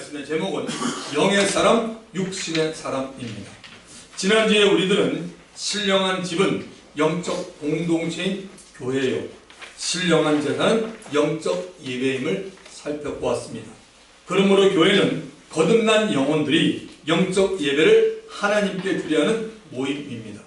말씀의 제목은 영의 사람, 육신의 사람입니다. 지난주에 우리들은 신령한 집은 영적 공동체인 교회요, 신령한 제사는 영적 예배임을 살펴보았습니다. 그러므로 교회는 거듭난 영혼들이 영적 예배를 하나님께 드리는 모임입니다.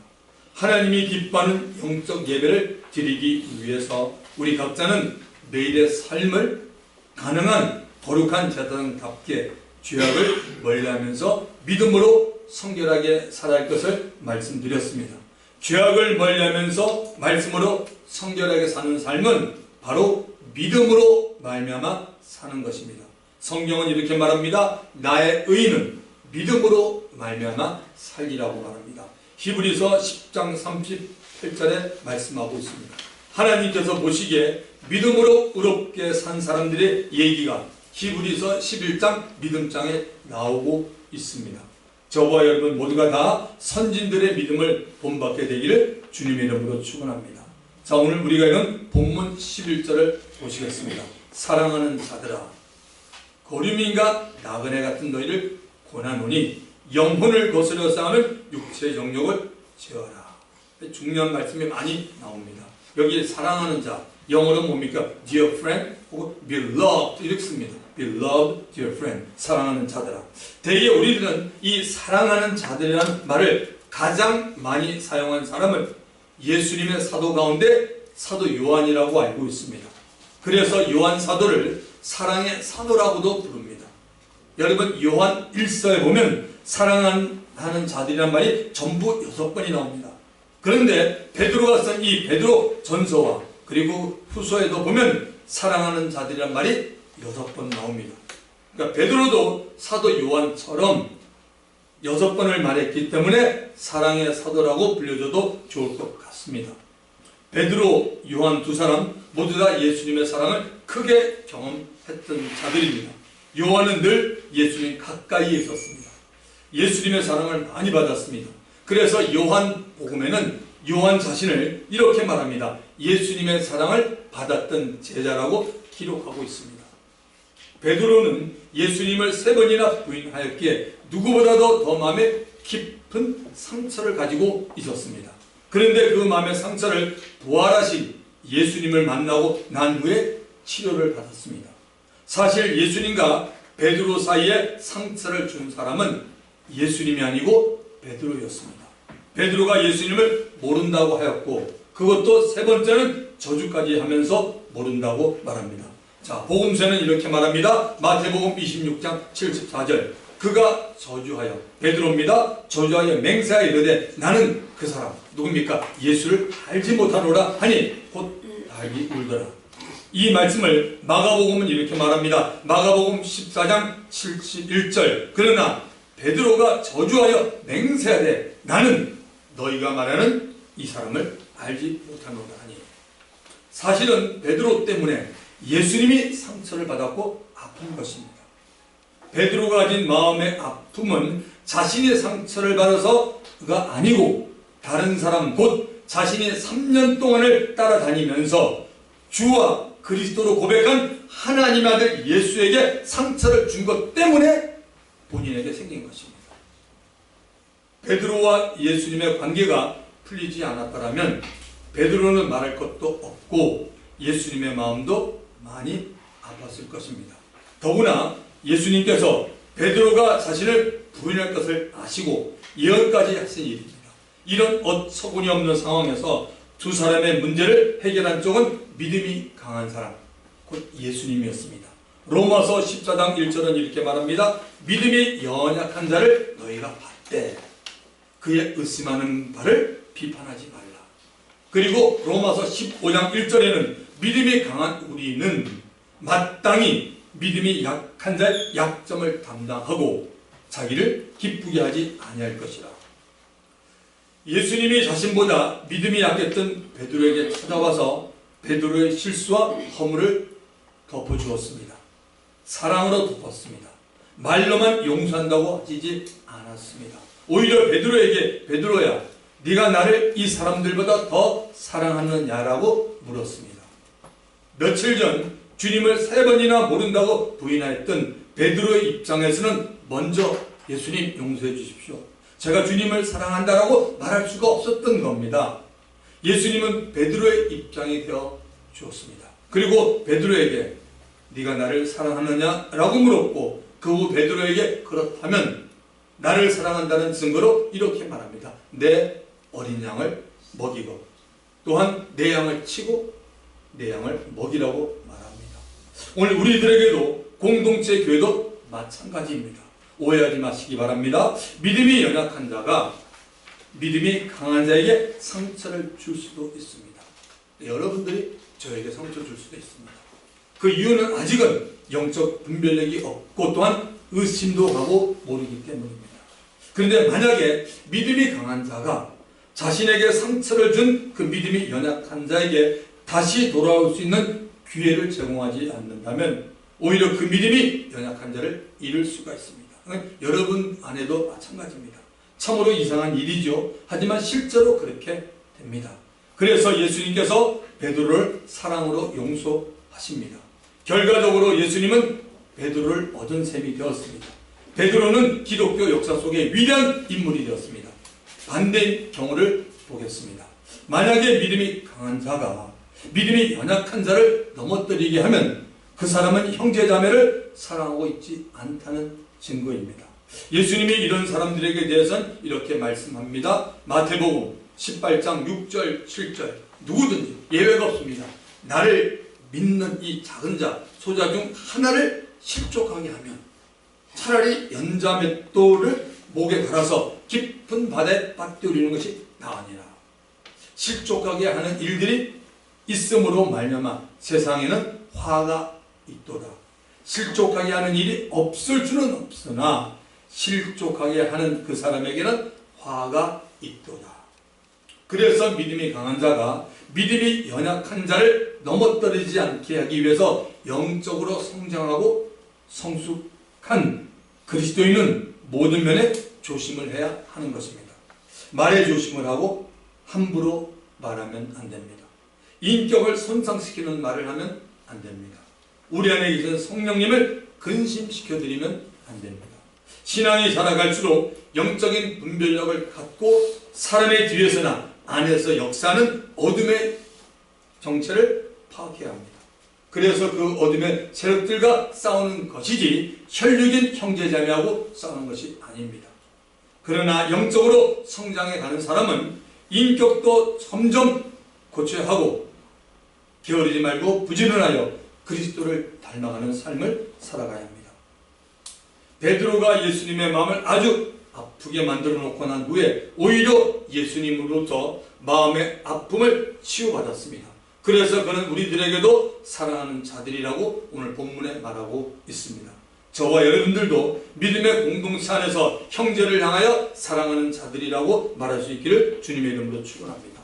하나님이 기뻐하는 영적 예배를 드리기 위해서 우리 각자는 매일의 삶을 가능한 거룩한 제사장답게 죄악을 멀리하면서 믿음으로 성결하게 살아야 할 것을 말씀드렸습니다. 죄악을 멀리하면서 말씀으로 성결하게 사는 삶은 바로 믿음으로 말미암아 사는 것입니다. 성경은 이렇게 말합니다. 나의 의인은 믿음으로 말미암아 살리라고 말합니다. 히브리서 10장 38절에 말씀하고 있습니다. 하나님께서 보시기에 믿음으로 의롭게 산 사람들의 얘기가 히브리서 11장 믿음장에 나오고 있습니다. 저와 여러분 모두가 다 선진들의 믿음을 본받게 되기를 주님의 이름으로 축원합니다. 자, 오늘 우리가 읽은 본문 11절을 보시겠습니다. 사랑하는 자들아, 거류민과 나그네 같은 너희를 권하노니 영혼을 거스려 싸우는 육체의 정욕을 제어하라. 중요한 말씀이 많이 나옵니다. 여기 사랑하는 자, 영어로 뭡니까? Dear friend 혹은 beloved 이렇게 씁니다. Beloved, dear friend, 사랑하는 자들아. 대개 우리들은 이 사랑하는 자들이라는 말을 가장 많이 사용한 사람은 예수님의 사도 가운데 사도 요한이라고 알고 있습니다. 그래서 요한 사도를 사랑의 사도라고도 부릅니다. 여러분, 요한 1서에 보면 사랑하는 자들이란 말이 전부 6번이 나옵니다. 그런데 베드로가 쓴 이 베드로 전서와 그리고 후서에도 보면 사랑하는 자들이란 말이 6번 나옵니다. 그러니까 베드로도 사도 요한처럼 6번을 말했기 때문에 사랑의 사도라고 불려줘도 좋을 것 같습니다. 베드로, 요한 두 사람 모두 다 예수님의 사랑을 크게 경험했던 자들입니다. 요한은 늘 예수님 가까이에 있었습니다. 예수님의 사랑을 많이 받았습니다. 그래서 요한 복음에는 요한 자신을 이렇게 말합니다. 예수님의 사랑을 받았던 제자라고 기록하고 있습니다. 베드로는 예수님을 3번이나 부인하였기에 누구보다도 더 마음에 깊은 상처를 가지고 있었습니다. 그런데 그 마음의 상처를 부활하신 예수님을 만나고 난 후에 치료를 받았습니다. 사실 예수님과 베드로 사이에 상처를 준 사람은 예수님이 아니고 베드로였습니다. 베드로가 예수님을 모른다고 하였고 그것도 3번째는 저주까지 하면서 모른다고 말합니다. 자, 복음서는 이렇게 말합니다. 마태복음 26장 74절. 그가 저주하여, 베드로입니다. 저주하여 맹세하여 이르되 나는 그 사람 누굽니까? 예수를 알지 못하노라 하니 곧 닭이 울더라. 이 말씀을 마가복음은 이렇게 말합니다. 마가복음 14장 71절. 그러나 베드로가 저주하여 맹세하되 나는 너희가 말하는 이 사람을 알지 못하노라 하니. 사실은 베드로 때문에 예수님이 상처를 받았고 아픈 것입니다. 베드로가 가진 마음의 아픔은 자신의 상처를 받아서가 아니고 다른 사람 곧 자신이 3년 동안을 따라다니면서 주와 그리스도로 고백한 하나님 아들 예수에게 상처를 준 것 때문에 본인에게 생긴 것입니다. 베드로와 예수님의 관계가 풀리지 않았더라면 베드로는 말할 것도 없고 예수님의 마음도 많이 아팠을 것입니다. 더구나 예수님께서 베드로가 자신을 부인할 것을 아시고 예언까지 하신 일입니다. 이런 어처구니 없는 상황에서 두 사람의 문제를 해결한 쪽은 믿음이 강한 사람, 곧 예수님이었습니다. 로마서 14장 1절은 이렇게 말합니다. 믿음이 연약한 자를 너희가 받되 그의 의심하는 바를 비판하지 말라. 그리고 로마서 15장 1절에는 믿음이 강한 우리는 마땅히 믿음이 약한 자의 약점을 담당하고 자기를 기쁘게 하지 아니할 것이라. 예수님이 자신보다 믿음이 약했던 베드로에게 찾아와서 베드로의 실수와 허물을 덮어주었습니다. 사랑으로 덮었습니다. 말로만 용서한다고 하지 않았습니다. 오히려 베드로에게 베드로야 네가 나를 이 사람들보다 더 사랑하느냐라고 물었습니다. 며칠 전 주님을 3번이나 모른다고 부인하였던 베드로의 입장에서는 먼저 예수님 용서해 주십시오, 제가 주님을 사랑한다라고 말할 수가 없었던 겁니다. 예수님은 베드로의 입장이 되어 주었습니다. 그리고 베드로에게 네가 나를 사랑하느냐라고 물었고, 그 후 베드로에게 그렇다면 나를 사랑한다는 증거로 이렇게 말합니다. 내 어린 양을 먹이고 또한 내 양을 치고 내 양을 먹이라고 말합니다. 오늘 우리들에게도 공동체 교회도 마찬가지입니다. 오해하지 마시기 바랍니다. 믿음이 연약한 자가 믿음이 강한 자에게 상처를 줄 수도 있습니다. 여러분들이 저에게 상처 줄 수도 있습니다. 그 이유는 아직은 영적 분별력이 없고 또한 의심도 하고 모르기 때문입니다. 그런데 만약에 믿음이 강한 자가 자신에게 상처를 준 그 믿음이 연약한 자에게 다시 돌아올 수 있는 기회를 제공하지 않는다면 오히려 그 믿음이 연약한 자를 잃을 수가 있습니다. 여러분 안에도 마찬가지입니다. 참으로 이상한 일이죠. 하지만 실제로 그렇게 됩니다. 그래서 예수님께서 베드로를 사랑으로 용서하십니다. 결과적으로 예수님은 베드로를 얻은 셈이 되었습니다. 베드로는 기독교 역사 속에 위대한 인물이 되었습니다. 반대의 경우를 보겠습니다. 만약에 믿음이 강한 자가 믿음이 연약한 자를 넘어뜨리게 하면 그 사람은 형제자매를 사랑하고 있지 않다는 증거입니다. 예수님이 이런 사람들에게 대해서는 이렇게 말씀합니다. 마태복음 18장 6절 7절 누구든지 예외가 없습니다. 나를 믿는 이 작은 자 소자 중 하나를 실족하게 하면 차라리 연자맷돌을 목에 달아서 깊은 바다에 빠뜨리는 것이 나으니라. 실족하게 하는 일들이 있음으로 말미암아 세상에는 화가 있도다. 실족하게 하는 일이 없을 수는 없으나 실족하게 하는 그 사람에게는 화가 있도다. 그래서 믿음이 강한 자가 믿음이 연약한 자를 넘어뜨리지 않게 하기 위해서 영적으로 성장하고 성숙한 그리스도인은 모든 면에 조심을 해야 하는 것입니다. 말에 조심을 하고 함부로 말하면 안 됩니다. 인격을 손상시키는 말을 하면 안 됩니다. 우리 안에 계신 성령님을 근심시켜드리면 안 됩니다. 신앙이 자라갈수록 영적인 분별력을 갖고 사람의 뒤에서나 안에서 역사하는 어둠의 정체를 파악해야 합니다. 그래서 그 어둠의 세력들과 싸우는 것이지 혈육인 형제자매하고 싸우는 것이 아닙니다. 그러나 영적으로 성장해 가는 사람은 인격도 점점 고쳐야 하고 게으르지 말고 부지런하여 그리스도를 닮아가는 삶을 살아가야 합니다. 베드로가 예수님의 마음을 아주 아프게 만들어 놓고 난 후에 오히려 예수님으로부터 마음의 아픔을 치유받았습니다. 그래서 그는 우리들에게도 사랑하는 자들이라고 오늘 본문에 말하고 있습니다. 저와 여러분들도 믿음의 공동체 안에서 형제를 향하여 사랑하는 자들이라고 말할 수 있기를 주님의 이름으로 축원합니다.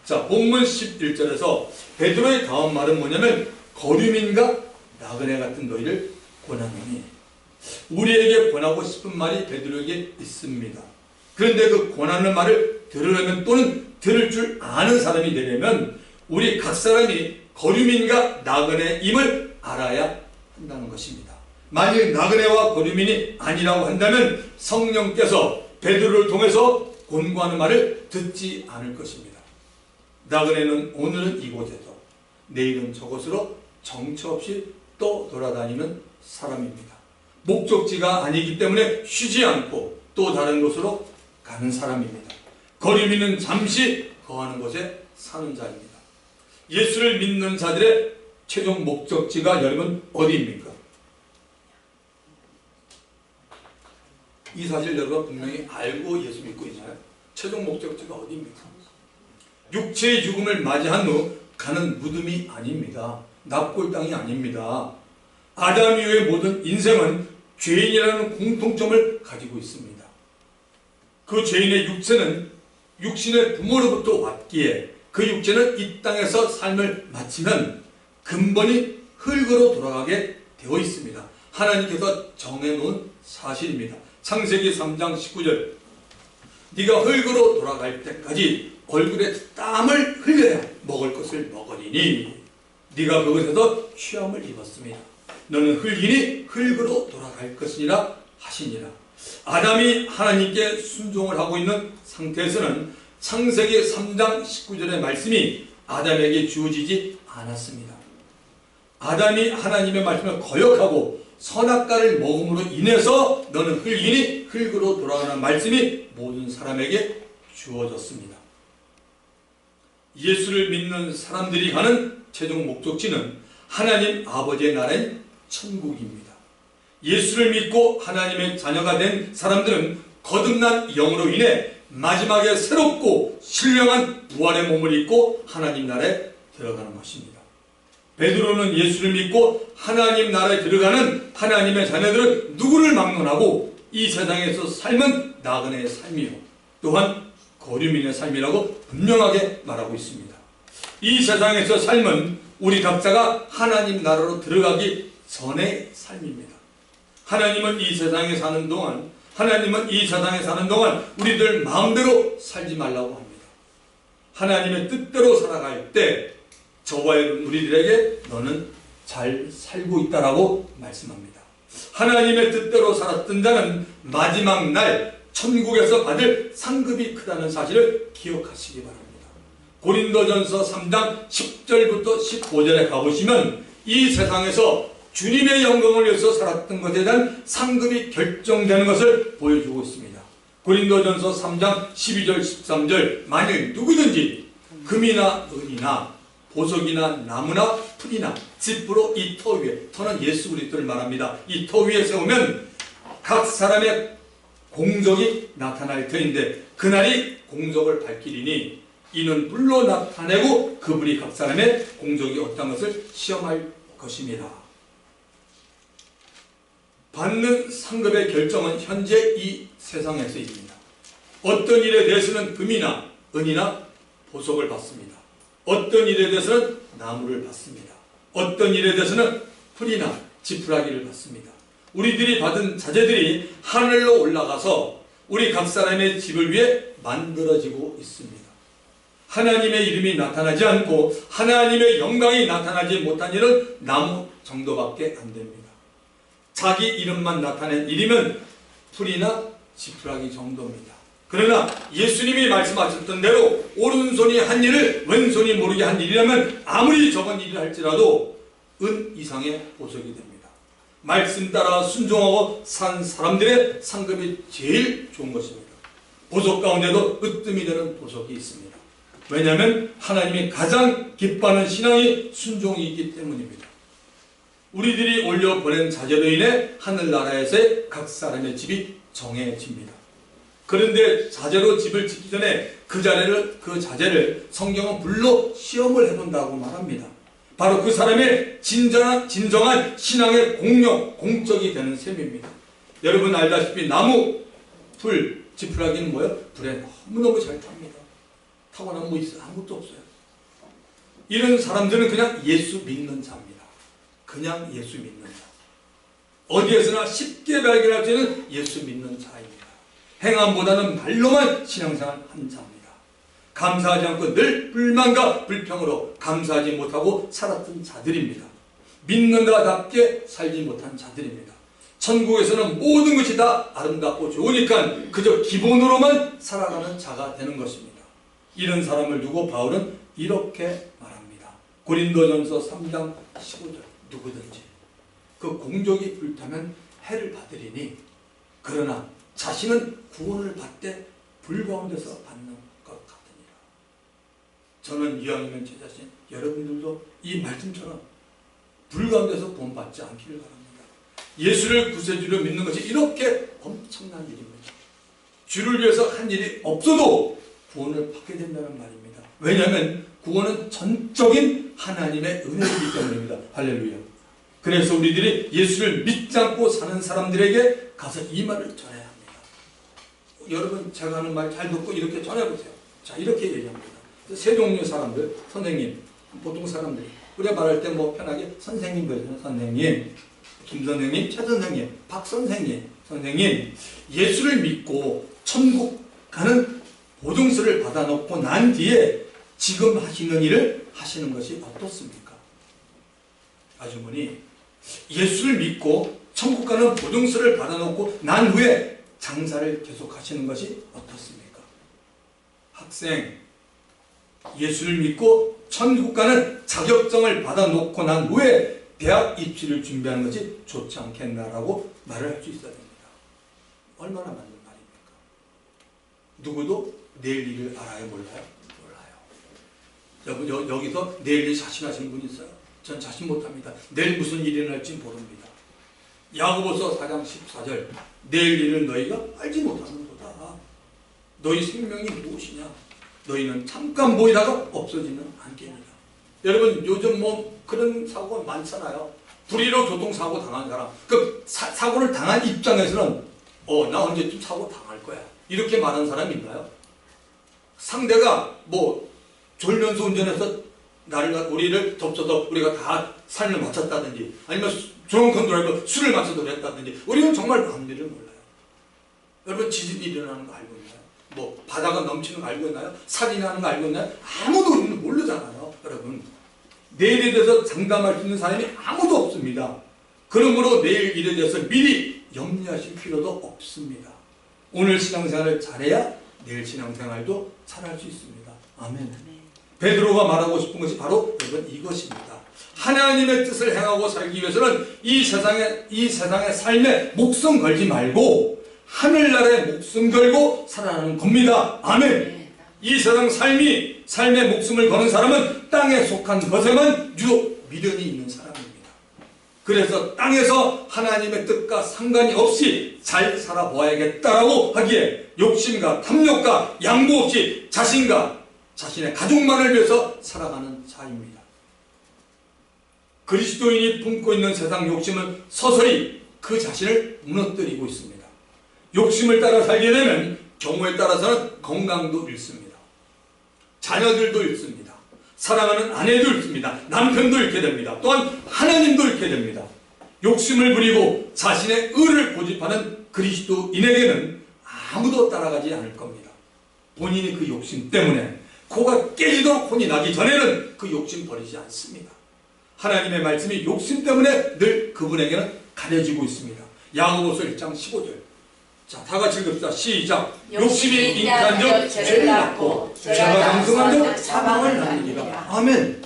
자, 본문 11절에서 베드로의 다음 말은 뭐냐면 거류민과 나그네 같은 너희를 권하노니, 우리에게 권하고 싶은 말이 베드로에게 있습니다. 그런데 그 권하는 말을 들으려면 또는 들을 줄 아는 사람이 되려면 우리 각 사람이 거류민과 나그네임을 알아야 한다는 것입니다. 만일 나그네와 거류민이 아니라고 한다면 성령께서 베드로를 통해서 권고하는 말을 듣지 않을 것입니다. 나그네는 오늘은 이곳에서 내일은 저곳으로 정처 없이 또 돌아다니는 사람입니다. 목적지가 아니기 때문에 쉬지 않고 또 다른 곳으로 가는 사람입니다. 거류민은 잠시 거하는 곳에 사는 자입니다. 예수를 믿는 자들의 최종 목적지가 여러분 어디입니까? 이 사실 여러분 분명히 알고 예수 믿고 있나요? 최종 목적지가 어디입니까? 육체의 죽음을 맞이한 후 가는 무덤이 아닙니다. 납골 땅이 아닙니다. 아담 이후의 모든 인생은 죄인이라는 공통점을 가지고 있습니다. 그 죄인의 육체는 육신의 부모로부터 왔기에 그 육체는 이 땅에서 삶을 마치면 근본이 흙으로 돌아가게 되어 있습니다. 하나님께서 정해놓은 사실입니다. 창세기 3장 19절 네가 흙으로 돌아갈 때까지 얼굴에 땀을 흘려야 먹을 것을 먹으리니 네가 그것에서 취함을 입었습니다. 너는 흙이니 흙으로 돌아갈 것이니라 하시니라. 아담이 하나님께 순종을 하고 있는 상태에서는 창세기 3장 19절의 말씀이 아담에게 주어지지 않았습니다. 아담이 하나님의 말씀을 거역하고 선악과를 먹음으로 인해서 너는 흙이니 흙으로 돌아가는 말씀이 모든 사람에게 주어졌습니다. 예수를 믿는 사람들이 가는 최종 목적지는 하나님 아버지의 나라인 천국입니다. 예수를 믿고 하나님의 자녀가 된 사람들은 거듭난 영으로 인해 마지막에 새롭고 신령한 부활의 몸을 입고 하나님 나라에 들어가는 것입니다. 베드로는 예수를 믿고 하나님 나라에 들어가는 하나님의 자녀들은 누구를 막론하고 이 세상에서 삶은 나그네의 삶이요 또한 거류민의 삶이라고 분명하게 말하고 있습니다. 이 세상에서 삶은 우리 각자가 하나님 나라로 들어가기 전의 삶입니다. 하나님은 이 세상에 사는 동안 우리들 마음대로 살지 말라고 합니다. 하나님의 뜻대로 살아갈 때 저와 우리들에게 너는 잘 살고 있다라고 말씀합니다. 하나님의 뜻대로 살았던 자는 마지막 날 천국에서 받을 상급이 크다는 사실을 기억하시기 바랍니다. 고린도전서 3장 10절부터 15절에 가보시면 이 세상에서 주님의 영광을 위해서 살았던 것에 대한 상급이 결정되는 것을 보여주고 있습니다. 고린도전서 3장 12절 13절 만일 누구든지 금이나 은이나 보석이나 나무나 풀이나 짚으로 이 터 위에, 터는 예수 그리스도를 말합니다. 이 터 위에 세우면 각 사람의 공적이 나타날 터인데 그날이 공적을 밝히리니 이는 불로 나타내고 그분이 각 사람의 공적이 어떤 것을 시험할 것입니다. 받는 상급의 결정은 현재 이 세상에서입니다. 어떤 일에 대해서는 금이나 은이나 보석을 받습니다. 어떤 일에 대해서는 나무를 받습니다. 어떤 일에 대해서는 풀이나 지푸라기를 받습니다. 우리들이 받은 자재들이 하늘로 올라가서 우리 각 사람의 집을 위해 만들어지고 있습니다. 하나님의 이름이 나타나지 않고 하나님의 영광이 나타나지 못한 일은 나무 정도밖에 안 됩니다. 자기 이름만 나타낸 일이면 풀이나 지푸라기 정도입니다. 그러나 예수님이 말씀하셨던 대로 오른손이 한 일을 왼손이 모르게 한 일이라면 아무리 적은 일을 할지라도 은 이상의 보석이 됩니다. 말씀 따라 순종하고 산 사람들의 상급이 제일 좋은 것입니다. 보석 가운데도 으뜸이 되는 보석이 있습니다. 왜냐하면 하나님이 가장 기뻐하는 신앙이 순종이 있기 때문입니다. 우리들이 올려보낸 자재로 인해 하늘나라에서의 각 사람의 집이 정해집니다. 그런데 자재로 집을 짓기 전에 그 자재를 성경은 불로 시험을 해본다고 말합니다. 바로 그 사람의 진정한 신앙의 공적이 되는 셈입니다. 여러분 알다시피 나무, 풀, 지푸라기는 뭐예요? 불에 너무너무 잘 탑니다. 타고난 뭐 있어요? 아무것도 없어요. 이런 사람들은 그냥 예수 믿는 자입니다. 그냥 예수 믿는 자. 어디에서나 쉽게 발견할 수 있는 예수 믿는 자입니다. 행함보다는 말로만 신앙생활 한 자입니다. 감사하지 않고 늘 불만과 불평으로 감사하지 못하고 살았던 자들입니다. 믿는다답게 살지 못한 자들입니다. 천국에서는 모든 것이 다 아름답고 좋으니까 그저 기본으로만 살아가는 자가 되는 것입니다. 이런 사람을 두고 바울은 이렇게 말합니다. 고린도전서 3장 15절 누구든지 그 공적이 불타면 해를 받으리니 그러나 자신은 구원을 받되 불 가운데서 받는 것 같으니라. 저는 이왕이면 제 자신 여러분들도 이 말씀처럼 불 가운데서 구원받지 않기를 바랍니다. 예수를 구세주로 믿는 것이 이렇게 엄청난 일입니다. 주를 위해서 한 일이 없어도 구원을 받게 된다는 말입니다. 왜냐하면 구원은 전적인 하나님의 은혜이기 때문입니다. 할렐루야. 그래서 우리들이 예수를 믿지 않고 사는 사람들에게 가서 이 말을 전해야 합니다. 여러분 제가 하는 말 잘 듣고 이렇게 전해보세요. 자 이렇게 얘기합니다. 세 종류의 사람들, 선생님, 보통 사람들 우리가 말할 때 뭐 편하게 선생님 그러잖아요. 선생님, 김 선생님, 최 선생님, 박 선생님, 선생님 예수를 믿고 천국 가는 보증서를 받아놓고 난 뒤에 지금 하시는 일을 하시는 것이 어떻습니까? 아주머니 예수를 믿고 천국 가는 보증서를 받아놓고 난 후에 장사를 계속하시는 것이 어떻습니까? 학생, 예수를 믿고 천국 가는 자격증을 받아놓고 난 후에 대학 입시를 준비하는 것이 좋지 않겠나라고 말을 할 수 있어야 됩니다. 얼마나 맞는 말입니까? 누구도 내일 일을 알아요? 몰라요? 몰라요. 여기서 내일 일 자신하시는 분 있어요? 전 자신 못합니다. 내일 무슨 일이 일어날지 모릅니다. 야고보서 4장 14절 내일 일을 너희가 알지 못하는도다. 너희 생명이 무엇이냐? 너희는 잠깐 보이다가 없어지는 안개입니다. 여러분 요즘 뭐 그런 사고가 많잖아요. 불의로 교통사고 당한 사람, 그 사고를 당한 입장에서는 나 언제쯤 사고 당할 거야 이렇게 말하는 사람이 있나요? 상대가 뭐 졸면서 운전해서 우리를 덮쳐서 우리가 다 삶을 마쳤다든지 아니면 드렁큰 드라이버 술을 마셔서 그랬다든지 우리는 정말 아무 일을 몰라요. 여러분 지진이 일어나는 거 알고 있나요? 뭐 바다가 넘치는 거 알고 있나요? 살이 나는 거 알고 있나요? 아무도 우리는 모르잖아요. 여러분 내일에 대해서 장담할 수 있는 사람이 아무도 없습니다. 그러므로 내일 일에 대해서 미리 염려하실 필요도 없습니다. 오늘 신앙생활을 잘해야 내일 신앙생활도 잘할 수 있습니다. 아멘. 베드로가 말하고 싶은 것이 바로 여러분 이것입니다. 하나님의 뜻을 행하고 살기 위해서는 이 세상의 삶에 목숨 걸지 말고 하늘나라에 목숨 걸고 살아가는 겁니다. 아멘. 이 세상 삶의 목숨을 거는 사람은 땅에 속한 것에만 유독 미련이 있는 사람입니다. 그래서 땅에서 하나님의 뜻과 상관이 없이 잘 살아보아야겠다라고 하기에 욕심과 탐욕과 양보 없이 자신과 자신의 가족만을 위해서 살아가는 자입니다. 그리스도인이 품고 있는 세상 욕심은 서서히 그 자신을 무너뜨리고 있습니다. 욕심을 따라 살게 되면 경우에 따라서는 건강도 잃습니다. 자녀들도 잃습니다. 사랑하는 아내도 잃습니다. 남편도 잃게 됩니다. 또한 하나님도 잃게 됩니다. 욕심을 부리고 자신의 의를 고집하는 그리스도인에게는 아무도 따라가지 않을 겁니다. 본인이 그 욕심 때문에 코가 깨지도록 혼이 나기 전에는 그 욕심 버리지 않습니다. 하나님의 말씀이 욕심 때문에 늘 그분에게는 가려지고 있습니다. 야고보서 1장 15절. 자, 다 같이 읽읍시다. 시작. 욕심이 잉태한 적 죄를 낳고 죄가 장성한 적 사망을 낳느니라. 아멘.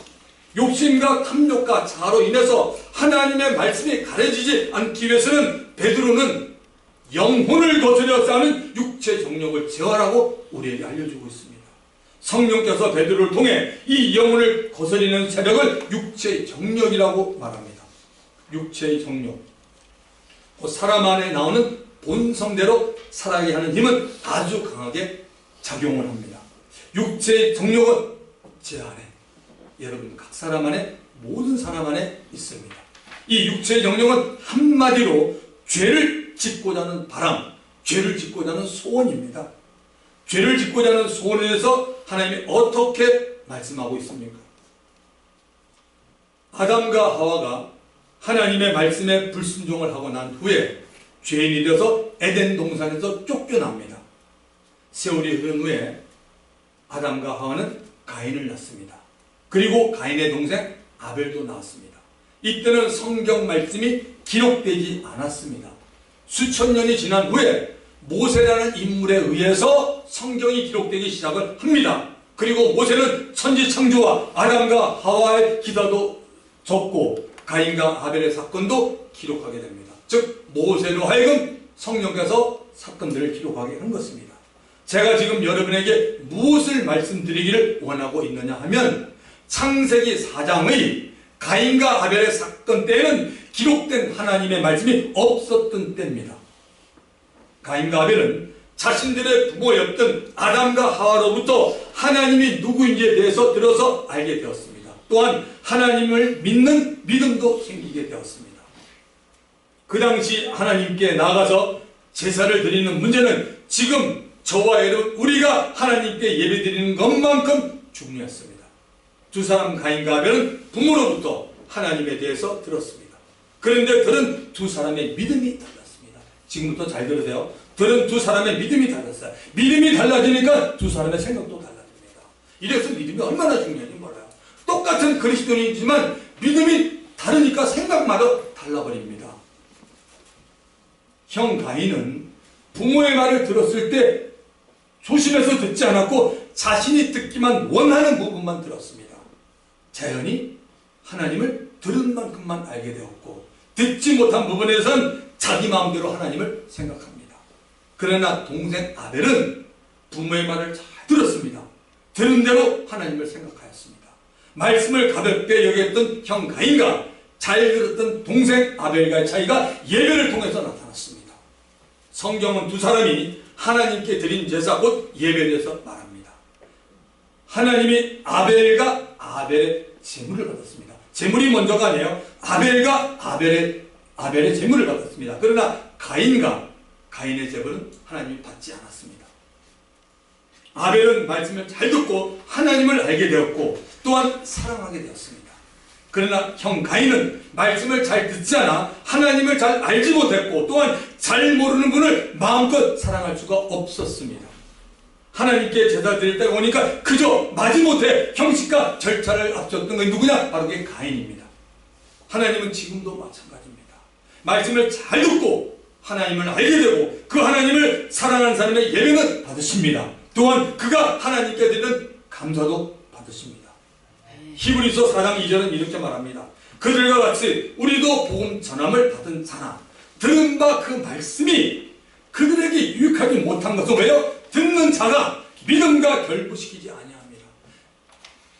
욕심과 탐욕과 자로 인해서 하나님의 말씀이 가려지지 않기 위해서는 베드로는 영혼을 거스려 쌓는 육체 정욕을 제어하라고 우리에게 알려주고 있습니다. 성령께서 베드로를 통해 이 영혼을 거스리는 세력을 육체의 정욕이라고 말합니다. 육체의 정욕. 그 사람 안에 나오는 본성대로 살아가게 하는 힘은 아주 강하게 작용을 합니다. 육체의 정욕은 제 안에, 여러분 각 사람 안에, 모든 사람 안에 있습니다. 이 육체의 정욕은 한마디로 죄를 짓고자 하는 바람, 죄를 짓고자 하는 소원입니다. 죄를 짓고자 하는 소원에 대해서 하나님이 어떻게 말씀하고 있습니까? 아담과 하와가 하나님의 말씀에 불순종을 하고 난 후에 죄인이 되어서 에덴 동산에서 쫓겨납니다. 세월이 흐른 후에 아담과 하와는 가인을 낳습니다. 그리고 가인의 동생 아벨도 낳았습니다. 이때는 성경 말씀이 기록되지 않았습니다. 수천 년이 지난 후에 모세라는 인물에 의해서 성경이 기록되기 시작을 합니다. 그리고 모세는 천지창조와 아담과 하와의 기사도 적고 가인과 아벨의 사건도 기록하게 됩니다. 즉 모세로 하여금 성령께서 사건들을 기록하게 한 것입니다. 제가 지금 여러분에게 무엇을 말씀드리기를 원하고 있느냐 하면 창세기 4장의 가인과 아벨의 사건 때에는 기록된 하나님의 말씀이 없었던 때입니다. 가인과 아벨은 자신들의 부모였던 아담과 하와로부터 하나님이 누구인지에 대해서 들어서 알게 되었습니다. 또한 하나님을 믿는 믿음도 생기게 되었습니다. 그 당시 하나님께 나가서 제사를 드리는 문제는 지금 저와 여러분 우리가 하나님께 예배드리는 것만큼 중요했습니다. 두 사람 가인과 아벨은 부모로부터 하나님에 대해서 들었습니다. 그런데 들은 두 사람의 믿음이 달랐습니다. 지금부터 잘 들으세요. 들은 두 사람의 믿음이 달랐어요. 믿음이 달라지니까 두 사람의 생각도 달라집니다. 이래서 믿음이 얼마나 중요한지 몰라요. 똑같은 그리스도인이지만 믿음이 다르니까 생각마다 잘라버립니다. 형 가인은 부모의 말을 들었을 때 조심해서 듣지 않았고 자신이 듣기만 원하는 부분만 들었습니다. 자연히 하나님을 들은 만큼만 알게 되었고 듣지 못한 부분에선 자기 마음대로 하나님을 생각합니다. 그러나 동생 아벨은 부모의 말을 잘 들었습니다. 들은 대로 하나님을 생각하였습니다. 말씀을 가볍게 여겼던 형 가인과 잘 들었던 동생 아벨과의 차이가 예배를 통해서 나타났습니다. 성경은 두 사람이 하나님께 드린 제사 곧 예배에 대해서 말합니다. 하나님이 아벨과 아벨의 제물을 받았습니다. 제물이 먼저가 아니에요. 아벨과 아벨의 제물을 받았습니다. 그러나 가인과 가인의 제물은 하나님이 받지 않았습니다. 아벨은 말씀을 잘 듣고 하나님을 알게 되었고 또한 사랑하게 되었습니다. 그러나 형 가인은 말씀을 잘 듣지 않아 하나님을 잘 알지 못했고 또한 잘 모르는 분을 마음껏 사랑할 수가 없었습니다. 하나님께 제사 드릴 때 보니까 그저 마지못해 형식과 절차를 앞섰던 것이 누구냐? 바로 그게 가인입니다. 하나님은 지금도 마찬가지입니다. 말씀을 잘 듣고 하나님을 알게 되고 그 하나님을 사랑하는 사람의 예배는 받으십니다. 또한 그가 하나님께 드리는 감사도 받으십니다. 히브리서 4장 2절은 이렇게 말합니다. 그들과 같이 우리도 복음 전함을 받은 자나 들은 바 그 말씀이 그들에게 유익하지 못한 것은 왜요? 듣는 자가 믿음과 결부시키지 아니합니다.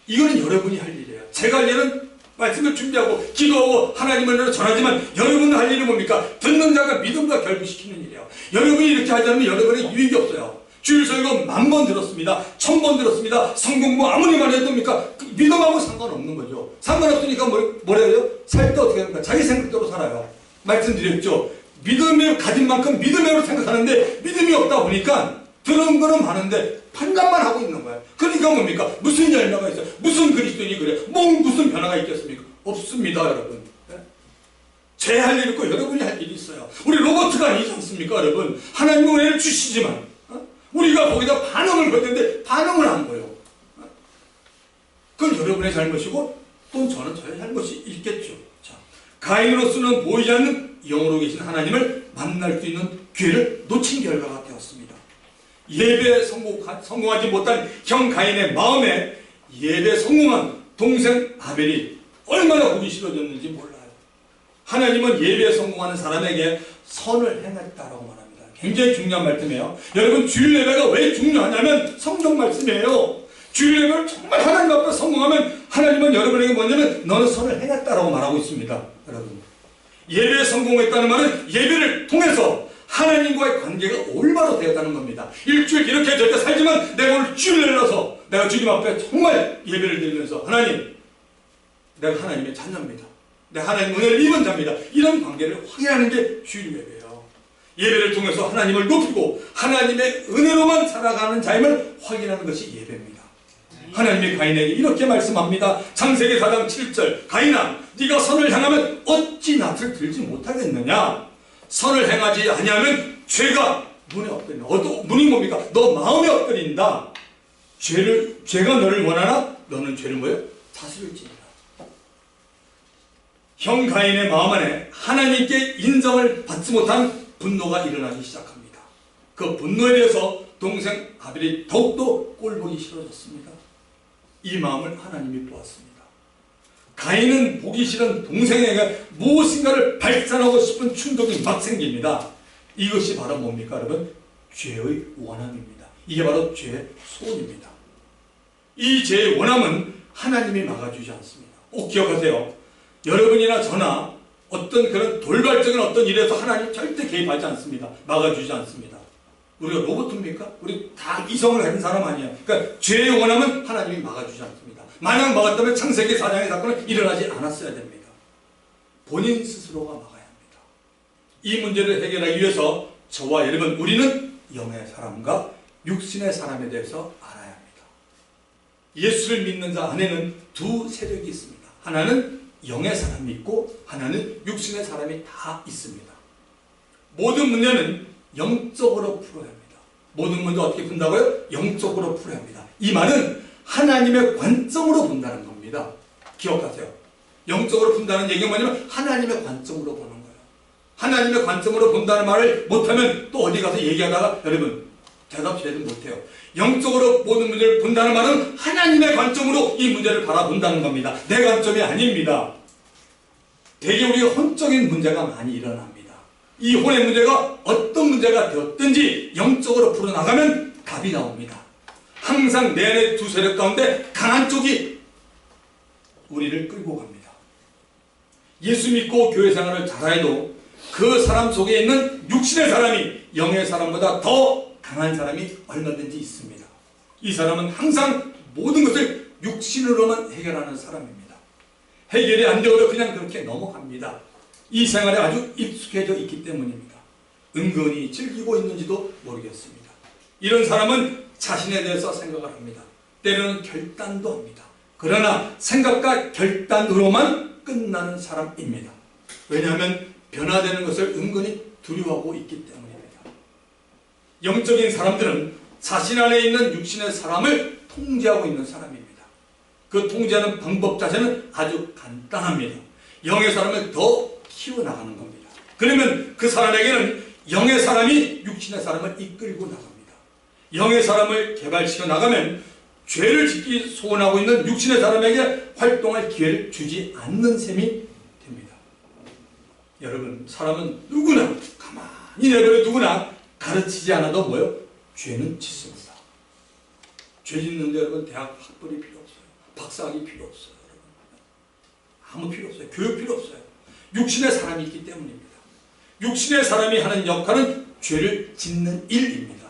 이거는 여러분이 할 일이에요. 제가 할 일은 말씀을 준비하고 기도하고 하나님을 전하지만 여러분은 할 일은 뭡니까? 듣는 자가 믿음과 결부시키는 일이에요. 여러분이 이렇게 하지 않으면 여러분의 유익이 없어요. 주일 설교 10,000번 들었습니다. 1,000번 들었습니다. 성경 뭐 아무리 많이 해도 됩니까? 믿음하고 상관없는 거죠. 상관없으니까 뭐라 해요? 살 때 어떻게 합니까? 자기 생각대로 살아요. 말씀드렸죠. 믿음을 가진 만큼 믿음으로 생각하는데 믿음이 없다 보니까 들은 거는 많은데 판단만 하고 있는 거예요. 그러니까 뭡니까? 무슨 열매가 있어요? 무슨 그리스도인이 그래? 무슨 변화가 있겠습니까? 없습니다, 여러분. 제 할 일 있고 여러분이 할 일이 있어요. 우리 로봇가 아니지 않습니까, 여러분? 하나님은 은혜를 주시지만 우리가 거기다 반응을 볼 텐데 반응을 안 보여. 그건 여러분의 잘못이고 또 저는 저의 잘못이 있겠죠. 자, 가인으로서는 보이지 않는 영으로 계신 하나님을 만날 수 있는 기회를 놓친 결과가 되었습니다. 예배에 성공하지 못한 형 가인의 마음에 예배에 성공한 동생 아벨이 얼마나 보기 싫어졌는지 몰라요. 하나님은 예배에 성공하는 사람에게 선을 행했다라고 말합니다. 굉장히 중요한 말씀이에요. 여러분 주일 예배가 왜 중요하냐면 성경 말씀이에요. 주일 예배를 정말 하나님 앞에 성공하면 하나님은 여러분에게 뭐냐면 너는 선을 행했다라고 말하고 있습니다. 여러분 예배에 성공했다는 말은 예배를 통해서 하나님과의 관계가 올바로 되었다는 겁니다. 일주일 이렇게 저렇게 살지만 내가 오늘 주일을 내려서 내가 주님 앞에 정말 예배를 드리면서 하나님 내가 하나님의 자녀입니다. 내가 하나님 은혜를 입은 자입니다. 이런 관계를 확인하는 게 주일 예배예요. 예배를 통해서 하나님을 높이고 하나님의 은혜로만 살아가는 자임을 확인하는 것이 예배입니다. 하나님이 가인에게 이렇게 말씀합니다. 창세기 4장 7절 가인아 네가 선을 행하면 어찌 낯을 들지 못하겠느냐. 선을 행하지 아니하면 죄가 눈에 엎드린다. 눈이 뭡니까? 너 마음에 엎드린다. 죄가 너를 원하나 너는 죄를 뭐예요? 다스릴지니라. 형 가인의 마음 안에 하나님께 인정을 받지 못한 분노가 일어나기 시작합니다. 그 분노에 대해서 동생 아벨이 더욱더 꼴보기 싫어졌습니다. 이 마음을 하나님이 보았습니다. 가인은 보기 싫은 동생에게 무엇인가를 발산하고 싶은 충동이 막 생깁니다. 이것이 바로 뭡니까 여러분? 죄의 원함입니다. 이게 바로 죄의 소원입니다. 이 죄의 원함은 하나님이 막아주지 않습니다. 꼭 기억하세요. 여러분이나 저나 어떤 그런 돌발적인 어떤 일에서 하나님 절대 개입하지 않습니다. 막아주지 않습니다. 우리가 로봇입니까? 우리 다 이성을 가진 사람 아니에요. 그러니까 죄의 원함은 하나님이 막아주지 않습니다. 만약 막았다면 창세기 4장의 사건은 일어나지 않았어야 됩니다. 본인 스스로가 막아야 합니다. 이 문제를 해결하기 위해서 저와 여러분 우리는 영의 사람과 육신의 사람에 대해서 알아야 합니다. 예수를 믿는 자 안에는 두 세력이 있습니다. 하나는 영의 사람이 있고 하나는 육신의 사람이 다 있습니다. 모든 문제는 영적으로 풀어야 합니다. 모든 문제 어떻게 푼다고요? 영적으로 풀어야 합니다. 이 말은 하나님의 관점으로 본다는 겁니다. 기억하세요. 영적으로 본다는 얘기가 뭐냐면 하나님의 관점으로 보는 거예요. 하나님의 관점으로 본다는 말을 못하면 또 어디 가서 얘기하다가 여러분 대답 제대로 못해요. 영적으로 모든 문제를 본다는 말은 하나님의 관점으로 이 문제를 바라본다는 겁니다. 내 관점이 아닙니다. 대개 우리가 혼적인 문제가 많이 일어납니다. 이 혼의 문제가 어떤 문제가 되었든지 영적으로 풀어나가면 답이 나옵니다. 항상 내 안에 두 세력 가운데 강한 쪽이 우리를 끌고 갑니다. 예수 믿고 교회 생활을 잘해도 그 사람 속에 있는 육신의 사람이 영의 사람보다 더 강한 사람이 얼마든지 있습니다. 이 사람은 항상 모든 것을 육신으로만 해결하는 사람입니다. 해결이 안 되어도 그냥 그렇게 넘어갑니다. 이 생활에 아주 익숙해져 있기 때문입니다. 은근히 즐기고 있는지도 모르겠습니다. 이런 사람은 자신에 대해서 생각을 합니다. 때로는 결단도 합니다. 그러나 생각과 결단으로만 끝나는 사람입니다. 왜냐하면 변화되는 것을 은근히 두려워하고 있기 때문입니다. 영적인 사람들은 자신 안에 있는 육신의 사람을 통제하고 있는 사람입니다. 그 통제하는 방법 자체는 아주 간단합니다. 영의 사람을 더 키워나가는 겁니다. 그러면 그 사람에게는 영의 사람이 육신의 사람을 이끌고 나갑니다. 영의 사람을 개발시켜 나가면 죄를 짓기 소원하고 있는 육신의 사람에게 활동할 기회를 주지 않는 셈이 됩니다. 여러분, 사람은 누구나 가만히 내버려 두거나 가르치지 않아도 뭐요? 죄는 짓습니다. 죄 짓는데 여러분 대학 학벌이 필요 없어요. 박사학위 필요 없어요. 여러분. 아무 필요 없어요. 교육 필요 없어요. 육신의 사람이 있기 때문입니다. 육신의 사람이 하는 역할은 죄를 짓는 일입니다.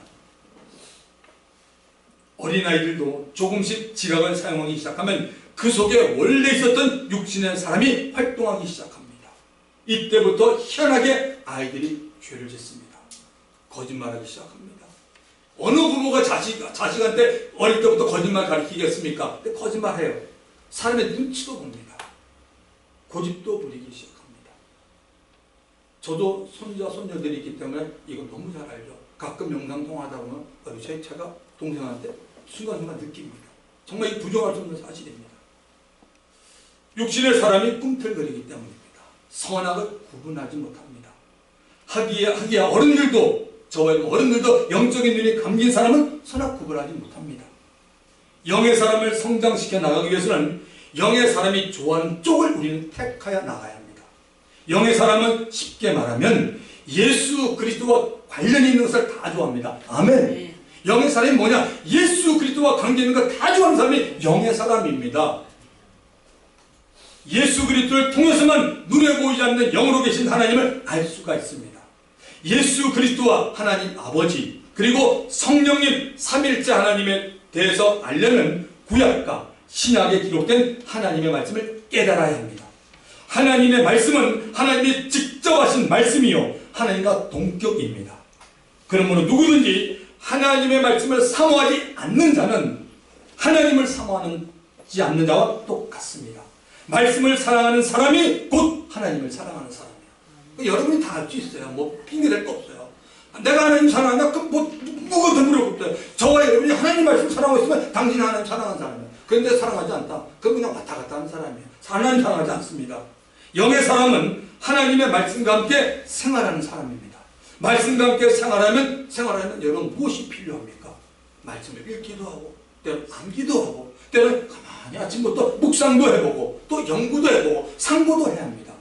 어린아이들도 조금씩 지각을 사용하기 시작하면 그 속에 원래 있었던 육신의 사람이 활동하기 시작합니다. 이때부터 희한하게 아이들이 죄를 짓습니다. 거짓말하기 시작합니다. 어느 부모가 자식한테 어릴 때부터 거짓말 가르치겠습니까? 근데 거짓말해요. 사람의 눈치도 봅니다. 고집도 부리기 시작합니다. 저도 손자 손녀들이 있기 때문에 이거 너무 잘 알죠. 가끔 영상통화하다 보면 제가 동생한테 순간순간 느낍니다. 정말 이 부정할 수 없는 사실입니다. 육신의 사람이 꿈틀거리기 때문입니다. 선악을 구분하지 못합니다. 하기야 어른들도 영적인 눈이 감긴 사람은 선악 구분하지 못합니다. 영의 사람을 성장시켜 나가기 위해서는 영의 사람이 좋아하는 쪽을 우리는 택하여 나가야 합니다. 영의 사람은 쉽게 말하면 예수 그리스도와 관련이 있는 것을 다 좋아합니다. 아멘. 네. 영의 사람이 뭐냐? 예수 그리스도와 관계 있는 것 다 좋아하는 사람이 영의 사람입니다. 예수 그리스도를 통해서만 눈에 보이지 않는 영으로 계신 하나님을 알 수가 있습니다. 예수 그리스도와 하나님 아버지 그리고 성령님 삼일째 하나님에 대해서 알려면 구약과 신약에 기록된 하나님의 말씀을 깨달아야 합니다. 하나님의 말씀은 하나님이 직접 하신 말씀이요 하나님과 동격입니다. 그러므로 누구든지 하나님의 말씀을 사모하지 않는 자는 하나님을 사모하지 않는 자와 똑같습니다. 말씀을 사랑하는 사람이 곧 하나님을 사랑하는 사람이에요. 여러분이 다 알 수 있어요. 뭐 핑계댈 거 없어요. 내가 하나님 사랑한다? 그럼 누구도 물을 없어요. 저와 여러분이 하나님 말씀 사랑하고 있으면 당신이 하나님 사랑하는 사람이에요. 그런데 사랑하지 않다? 그럼 그냥 왔다 갔다 하는 사람이에요. 하나님 사랑하지 않습니다. 영의 사람은 하나님의 말씀과 함께 생활하는 사람입니다. 말씀과 함께 생활하면 여러분 무엇이 필요합니까? 말씀을 읽기도 하고 때로는 암기도 하고 때로는 가만히 아침부터 묵상도 해보고 또 연구도 해보고 상고도 해야 합니다.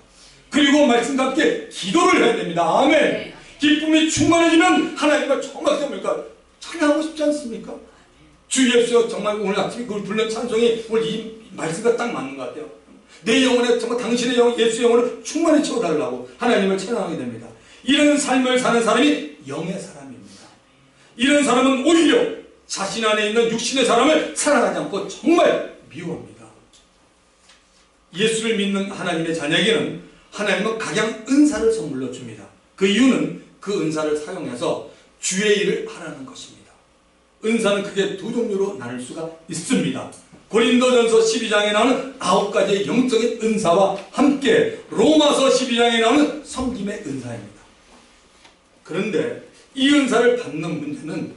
그리고 말씀과 함께 기도를 해야 됩니다. 아멘. 네. 기쁨이 충만해지면 하나님과 정말 찬양하고 싶지 않습니까? 주 예수 정말 오늘 아침에 그걸 부른 찬송이 오늘 이 말씀과 딱 맞는 것 같아요. 내 영혼에 정말 당신의 영, 예수 영혼을 충만히 채워달라고 하나님을 찬양하게 됩니다. 이런 삶을 사는 사람이 영의 사람입니다. 이런 사람은 오히려 자신 안에 있는 육신의 사람을 사랑하지 않고 정말 미워합니다. 예수를 믿는 하나님의 자녀에게는 하나님은 각양 은사를 선물로 줍니다. 그 이유는 그 은사를 사용해서 주의 일을 하라는 것입니다. 은사는 크게 두 종류로 나눌 수가 있습니다. 고린도전서 12장에 나오는 9가지의 영적인 은사와 함께 로마서 12장에 나오는 섬김의 은사입니다. 그런데 이 은사를 받는 문제는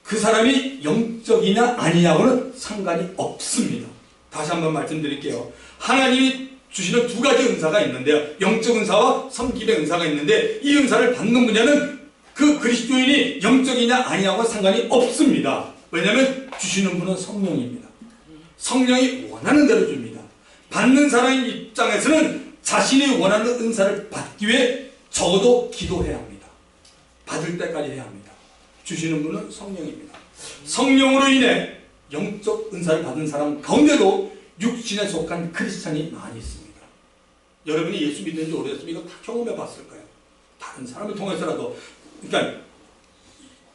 그 사람이 영적이냐 아니냐고는 상관이 없습니다. 다시 한번 말씀드릴게요. 하나님이 주시는 두 가지 은사가 있는데요. 영적 은사와 섬김의 은사가 있는데 이 은사를 받는 분야는 그 그리스도인이 영적이냐 아니냐와 상관이 없습니다. 왜냐하면 주시는 분은 성령입니다. 성령이 원하는 대로 줍니다. 받는 사람의 입장에서는 자신이 원하는 은사를 받기 위해 적어도 기도해야 합니다. 받을 때까지 해야 합니다. 주시는 분은 성령입니다. 성령으로 인해 영적 은사를 받은 사람 가운데도 육신에 속한 크리스찬이 많이 있습니다. 여러분이 예수 믿는 지 오래됐으면 이거 다 경험해 봤을 거예요. 다른 사람을 통해서라도. 그러니까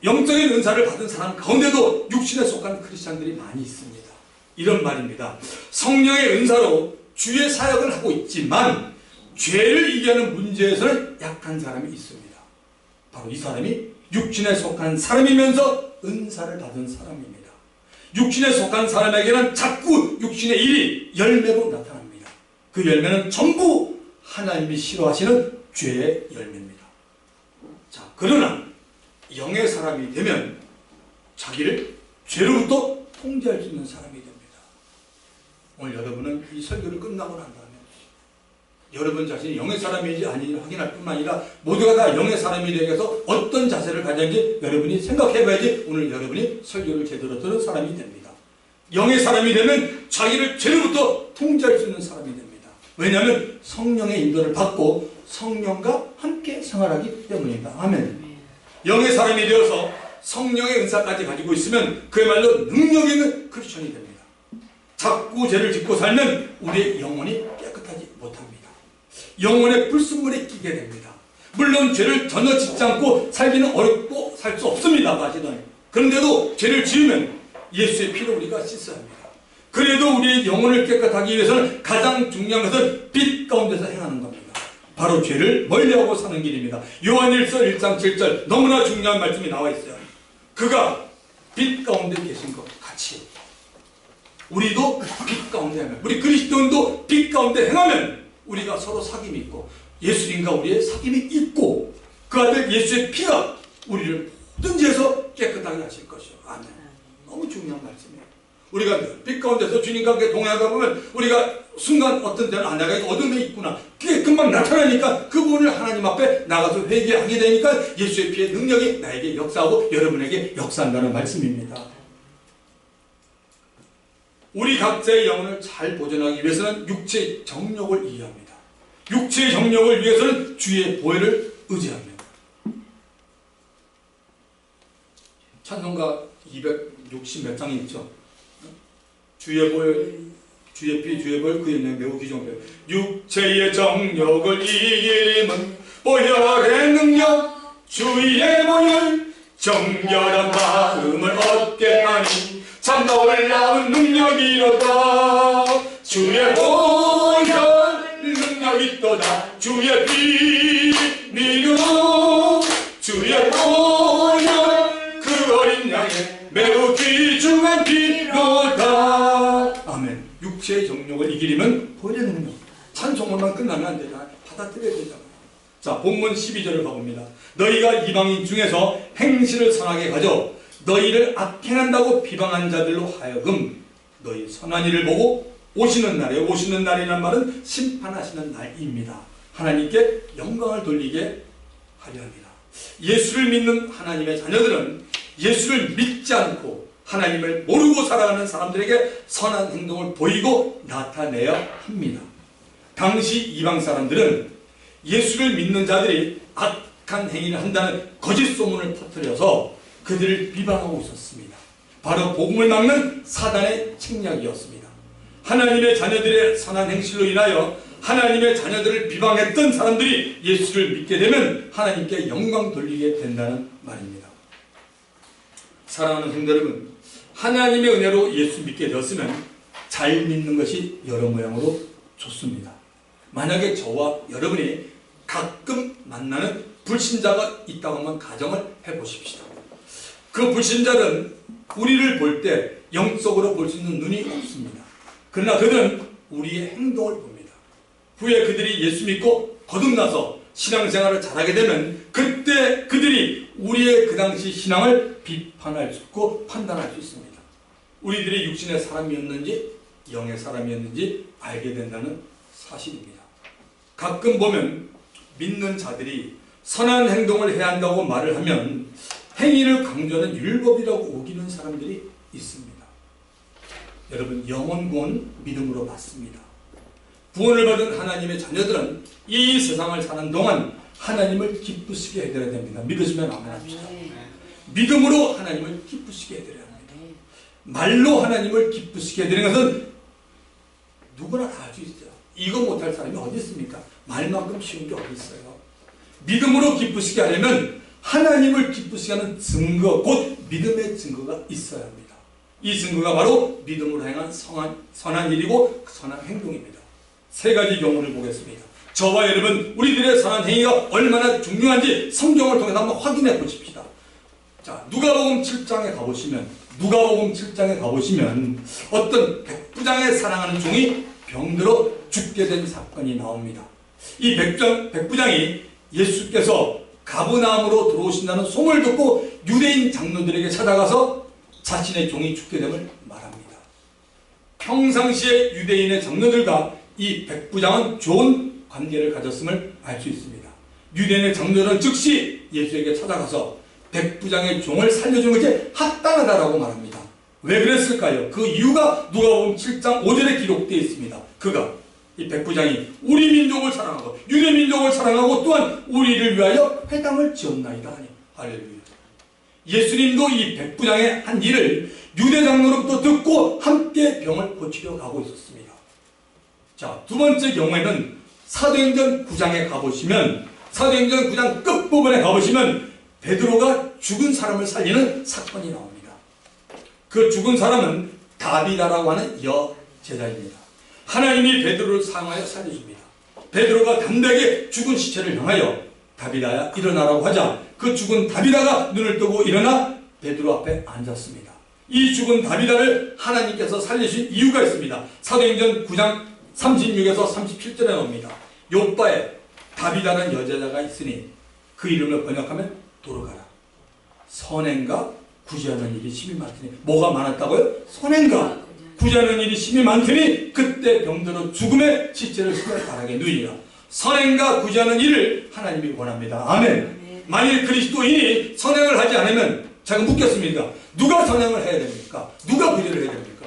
영적인 은사를 받은 사람 가운데도 육신에 속한 크리스찬들이 많이 있습니다. 이런 말입니다. 성령의 은사로 주의 사역을 하고 있지만 죄를 이겨하는 문제에서는 약한 사람이 있습니다. 바로 이 사람이 육신에 속한 사람이면서 은사를 받은 사람입니다. 육신에 속한 사람에게는 자꾸 육신의 일이 열매로 나타납니다. 그 열매는 전부 하나님이 싫어하시는 죄의 열매입니다. 자, 그러나 영의 사람이 되면 자기를 죄로부터 통제할 수 있는 사람이 됩니다. 오늘 여러분은 이 설교를 끝나고 난 다음에 여러분 자신이 영의 사람인지 아닌지 확인할 뿐만 아니라 모두가 다 영의 사람이 되기 위해서 어떤 자세를 가졌는지 여러분이 생각해 봐야지 오늘 여러분이 설교를 제대로 들은 사람이 됩니다. 영의 사람이 되면 자기를 죄로부터 통제할 수 있는 사람이 됩니다. 왜냐하면 성령의 인도를 받고 성령과 함께 생활하기 때문입니다. 아멘. 영의 사람이 되어서 성령의 은사까지 가지고 있으면 그야말로 능력 있는 크리스천이 됩니다. 자꾸 죄를 짓고 살면 우리의 영혼이 깨끗하지 못합니다. 영혼의 불순물에 끼게 됩니다. 물론 죄를 전혀 짓지 않고 살기는 어렵고 살 수 없습니다. 사실은. 그런데도 죄를 지으면 예수의 피로 우리가 씻어야 합니다. 그래도 우리의 영혼을 깨끗하기 위해서는 가장 중요한 것은 빛 가운데서 행하는 겁니다. 바로 죄를 멀리하고 사는 길입니다. 요한일서 1장 7절 너무나 중요한 말씀이 나와 있어요. 그가 빛 가운데 계신 것 같이 우리도 빛 가운데 행하면, 우리 그리스도인도 빛 가운데 행하면 우리가 서로 사귐이 있고 예수님과 우리의 사귐이 있고 그 아들 예수의 피가 우리를 뭐든지 해서 깨끗하게 하실 것이요. 아멘. 너무 중요한 말씀이에요. 우리가 빛 가운데서 주님과 함께 동행하다 보면 우리가 순간 어떤 때는 아, 내가 어둠에 있구나. 그게 금방 나타나니까 그 부분을 하나님 앞에 나가서 회개하게 되니까 예수의 피의 능력이 나에게 역사하고 여러분에게 역사한다는 말씀입니다. 우리 각자의 영혼을 잘 보존하기 위해서는 육체의 정욕을 이해합니다. 육체의 정욕을 위해서는 주의 보혈을 의지합니다. 찬송가 260 몇 장이 있죠. 주의 보혈, 주의 피, 주의 보혈, 그의 내 매우 귀중한 육체의 정욕을 이기림은 보혈의 능력, 주의 보혈, 정결한 마음을 얻게 하니 참 놀라운 능력이로다. 주의 보혈 능력이 있도다. 주의 피 미루 주의 보혈 그 어린 양의 매우 귀중한 피로다. 아멘. 육체의 정욕을 이기려면 보혈의 능력. 찬송만 끝나면 안 되잖아요. 받아들여야 되잖아요. 자, 본문 12절을 가봅니다. 너희가 이방인 중에서 행실을 선하게 가져 너희를 악행한다고 비방한 자들로 하여금 너희 선한 일을 보고 오시는 날에, 오시는 날이란 말은 심판하시는 날입니다. 하나님께 영광을 돌리게 하려 합니다. 예수를 믿는 하나님의 자녀들은 예수를 믿지 않고 하나님을 모르고 살아가는 사람들에게 선한 행동을 보이고 나타내야 합니다. 당시 이방 사람들은 예수를 믿는 자들이 악한 행위를 한다는 거짓 소문을 퍼뜨려서 그들을 비방하고 있었습니다. 바로 복음을 막는 사단의 책략이었습니다. 하나님의 자녀들의 선한 행실로 인하여 하나님의 자녀들을 비방했던 사람들이 예수를 믿게 되면 하나님께 영광 돌리게 된다는 말입니다. 사랑하는 성도 여러분, 하나님의 은혜로 예수 믿게 되었으면 잘 믿는 것이 여러 모양으로 좋습니다. 만약에 저와 여러분이 가끔 만나는 불신자가 있다고 한번 가정을 해보십시다. 그 불신자는 우리를 볼 때 영적으로 볼 수 있는 눈이 없습니다. 그러나 그들은 우리의 행동을 봅니다. 후에 그들이 예수 믿고 거듭나서 신앙생활을 잘하게 되면 그때 그들이 우리의 그 당시 신앙을 비판할 수 있고 판단할 수 있습니다. 우리들이 육신의 사람이었는지 영의 사람이었는지 알게 된다는 사실입니다. 가끔 보면 믿는 자들이 선한 행동을 해야 한다고 말을 하면 행위를 강조하는 율법이라고 우기는 사람들이 있습니다. 여러분, 영혼 구원은 믿음으로 받습니다. 구원을 받은 하나님의 자녀들은 이 세상을 사는 동안 하나님을 기쁘시게 해드려야 됩니다. 믿으시면 아멘합시다. 믿음으로 하나님을 기쁘시게 해드려야 합니다. 말로 하나님을 기쁘시게 해드리는 것은 누구나 다 할 수 있어요. 이거 못할 사람이 어디 있습니까? 말만큼 쉬운 게 어디 있어요. 믿음으로 기쁘시게 하려면 하나님을 기쁘시게 하는 증거, 곧 믿음의 증거가 있어야 합니다. 이 증거가 바로 믿음으로 행한 선한 일이고 선한 행동입니다. 세 가지 경우를 보겠습니다. 저와 여러분, 우리들의 선한 행위가 얼마나 중요한지 성경을 통해서 한번 확인해 보십시다. 자, 누가복음 7장에 가보시면 어떤 백부장의 사랑하는 종이 병들어 죽게 된 사건이 나옵니다. 이 백부장이 예수께서 가버나움으로 들어오신다는 소문을 듣고 유대인 장로들에게 찾아가서 자신의 종이 죽게 됨을 말합니다. 평상시에 유대인의 장로들과 이 백부장은 좋은 관계를 가졌음을 알 수 있습니다. 유대인의 장로들은 즉시 예수에게 찾아가서 백부장의 종을 살려주는 것이 합당하다라고 말합니다. 왜 그랬을까요? 그 이유가 누가복음 7장 5절에 기록되어 있습니다. 이 백부장이 우리 민족을 사랑하고 유대 민족을 사랑하고 또한 우리를 위하여 회당을 지었나이다 하니 할렐루야. 예수님도 이 백부장의 한 일을 유대 장로로부터 듣고 함께 병을 고치려 가고 있었습니다. 자, 두 번째 경우에는 사도행전 9장에 가보시면 사도행전 9장 끝부분에 가보시면 베드로가 죽은 사람을 살리는 사건이 나옵니다. 그 죽은 사람은 다비다라고 하는 여제자입니다. 하나님이 베드로를 사용하여 살려줍니다. 베드로가 담대하게 죽은 시체를 향하여 다비다야 일어나라고 하자 그 죽은 다비다가 눈을 뜨고 일어나 베드로 앞에 앉았습니다. 이 죽은 다비다를 하나님께서 살리신 이유가 있습니다. 사도행전 9장 36에서 37절에 나옵니다. 요바에 다비다라는 여자가 있으니 그 이름을 번역하면 돌아가라. 선행과 구제하는 일이 심히 많더니 뭐가 많았다고요? 선행과 구제하는 일이 심히 많더니 그때 병들어 죽음의 시체를 바닥에 누이니라. 선행과 구제하는 일을 하나님이 원합니다. 아멘. 만일 그리스도인이 선행을 하지 않으면 제가 묻겠습니다. 누가 선행을 해야 됩니까? 누가 구제를 해야 됩니까?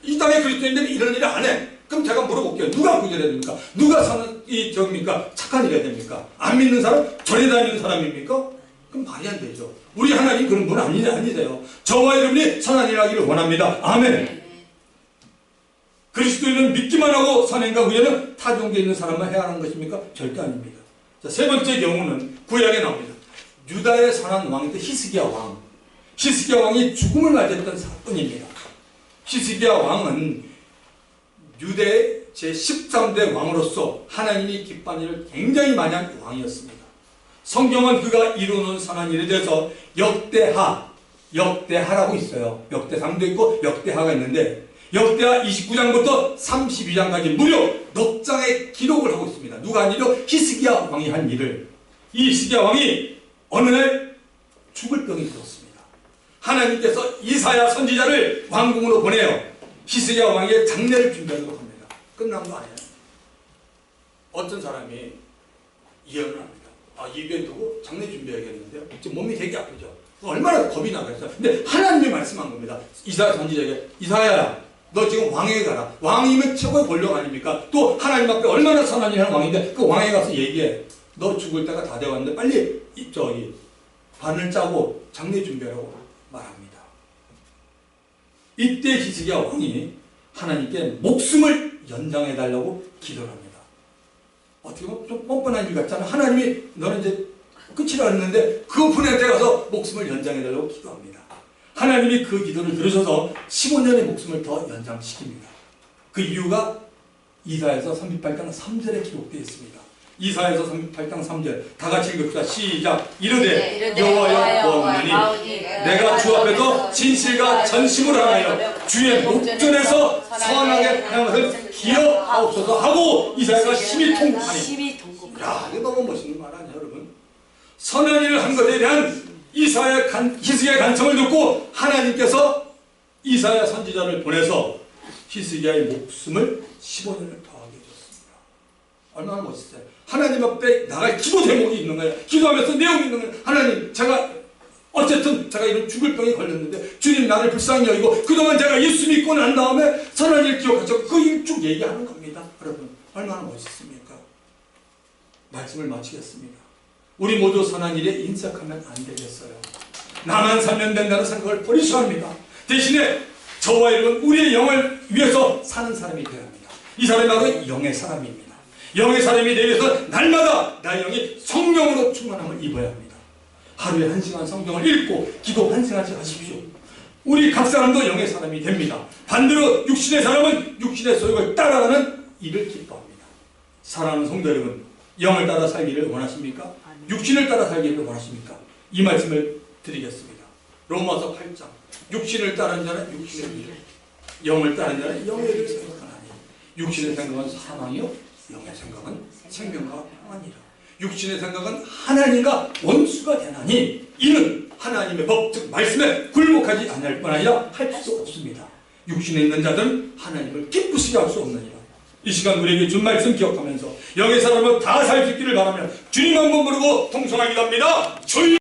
이 땅에 그리스도인들이 이런 일을 안 해. 그럼 제가 물어볼게요. 누가 구제를 해야 됩니까? 누가 착한 일 해야 됩니까? 안 믿는 사람? 절에 다니는 사람입니까? 그럼 말이 안 되죠. 우리 하나님 그런 분 아니세요. 저와 여러분이 선한 일 하기를 원합니다. 아멘. 그리스도인은 믿기만 하고 선행과 구제는 타종교에 있는 사람만 해야 하는 것입니까? 절대 아닙니다. 자, 세 번째 경우는 구약에 나옵니다. 유다의 선한 왕인데 히스기야 왕. 히스기야 왕이 죽음을 맞았던 사건입니다. 히스기야 왕은 유대 제13대 왕으로서 하나님이 기뻐하는 일을 굉장히 많이 한 왕이었습니다. 성경은 그가 이루는 선한 일에 대해서 역대하라고 있어요. 역대상도 있고 역대하가 있는데 역대하 29장부터 32장까지 무려 넉 장의 기록을 하고 있습니다. 누가 한 일이요? 히스기야 왕이 한 일을. 이 히스기야 왕이 어느 날 죽을 병이 들었습니다. 하나님께서 이사야 선지자를 왕궁으로 보내요. 히스기야 왕의 장례를 준비하도록 합니다. 끝난 거 아니에요. 어떤 사람이 예언을 합니다. 입에 두고 장례 준비해야겠는데요. 지금 몸이 되게 아프죠. 얼마나 겁이 나겠어요. 근데 하나님이 말씀한 겁니다. 이사야 선지자에게 이사야야 너 지금 왕에게 가라. 왕이면 최고의 권력 아닙니까? 또 하나님 앞에 얼마나 선한 일 하는 왕인데 그 왕에 가서 얘기해. 너 죽을 때가 다 되었는데 빨리 반을 짜고 장례 준비하라고 말합니다. 이때 히스기야 왕이 하나님께 목숨을 연장해달라고 기도를 합니다. 어떻게 보면 좀 뻔뻔한 일 같잖아. 하나님이 너는 이제 끝이라 했는데 그 분한테 가서 목숨을 연장해달라고 기도합니다. 하나님이 그 기도를 들으셔서 15년의 목숨을 더 연장시킵니다. 그 이유가 이사야서 38장 3절에 기록되어 있습니다. 이사야서 38장 3절 다 같이 읽읍시다. 시작. 이르되 여호와여 구하오니 내가 주 앞에서 진실과 전심으로 하여 주의 목전에서 선하게 행한 것을 기억하옵소서 하고 이사야가 심히 통곡하니. 야, 이게 너무 멋있는 말 아니에요, 여러분? 선한 일을 한 것에 대한 히스기야의 간청을 듣고 하나님께서 이사야 선지자를 보내서 히스기야의 목숨을 15년을 더하게 해줬습니다. 얼마나 멋있어요. 하나님 앞에 나갈 기도 제목이 있는 거예요. 기도하면서 내용이 있는 거예요. 하나님, 제가 어쨌든 제가 이런 죽을 병에 걸렸는데 주님 나를 불쌍히 여기고 그동안 제가 예수 믿고 난 다음에 선한 일 기억하셔. 그 일 쭉 얘기하는 겁니다. 여러분, 얼마나 멋있습니까? 말씀을 마치겠습니다. 우리 모두 선한 일에 인색하면 안 되겠어요. 나만 살면 된다는 생각을 버리셔야 합니다. 대신에 저와 여러분, 우리의 영을 위해서 사는 사람이 되어야 합니다. 이 사람이 바로 영의 사람입니다. 영의 사람이 되기 위해서 날마다 나의 영이 성령으로 충만함을 입어야 합니다. 하루에 1시간 성경을 읽고 기도 1시간씩 하십시오. 우리 각 사람도 영의 사람이 됩니다. 반대로 육신의 사람은 육신의 소욕을 따라가는 일을 기뻐합니다. 사랑하는 성도 여러분, 영을 따라 살기를 원하십니까? 육신을 따라 살기를 원하십니까? 이 말씀을 드리겠습니다. 로마서 8장. 육신을 따르는 자는 육신의 일을, 영을 따르는 자는 영의 일을 생각하나니 육신의 생각은 사망이요 영의 생각은 생명과 평안이라. 육신의 생각은 하나님과 원수가 되나니 이는 하나님의 법, 즉 말씀에 굴복하지 아니할 뿐 아니라 할 수 없습니다. 육신에 있는 자들은 하나님을 기쁘시게 할 수 없느니라. 이 시간 우리에게 준 말씀 기억하면서 영의 사람은 다 살 수 있기를 바라며 주님 한 번 부르고 통성하기도 합니다. 주님!